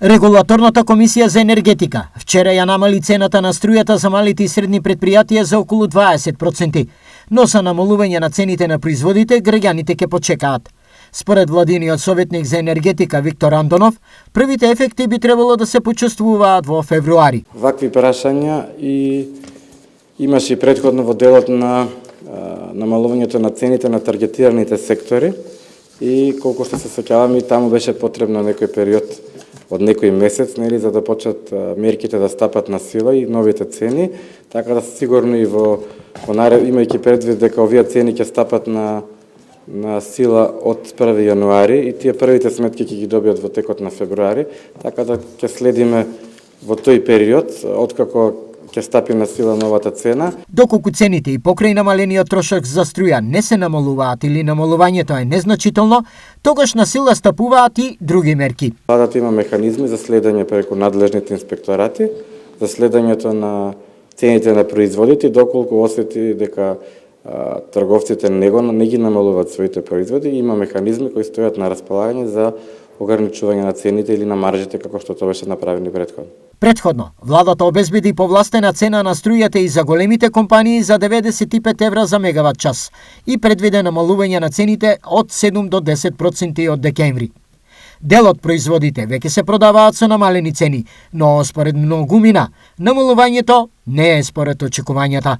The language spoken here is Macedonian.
Регулаторната комисија за енергетика вчера ја намали цената на струјата за малите и средни предпријатија за околу 20%, но со намалување на цените на производите граѓаните ќе почекаат. Според владиниот советник за енергетика Виктор Андонов, првите ефекти би требало да се почувствуваат во февруари. Вакви прашања и имаше и претходно во делот на намалувањето на цените на таргетираните сектори и колку што се сеќавам и таму беше потребно некој период од некој месец, нели, за да почнат мерките да стапат на сила и новите цени, така да сигурно и во имајќи предвид дека овие цени ќе стапат на сила од 1 јануари и тие првите сметки ќе ги добијат во текот на февруари, така да ќе следиме во тој период откако ќе стапи на сила новата цена. Доколку цените и покрај намалениот трошок за струја не се намалуваат или намалувањето е незначително, тогаш на сила стапуваат и други мерки. Владата има механизми за следење преку надлежните инспекторати, за следењето на цените на производите, доколку осети дека трговците не ги намалуваат своите производи, има механизми кои стојат на располагање за ограничување на цените или на маржите како што тоа беше направено предходно. Предходно, владата обезбеди повластена цена на струјата и за големите компании за 95 евра за мегават час и предвиде намалување на цените од 7 до 10% од декември. Дел од производите веќе се продаваат со намалени цени, но според многумина, намалувањето не е според очекувањата.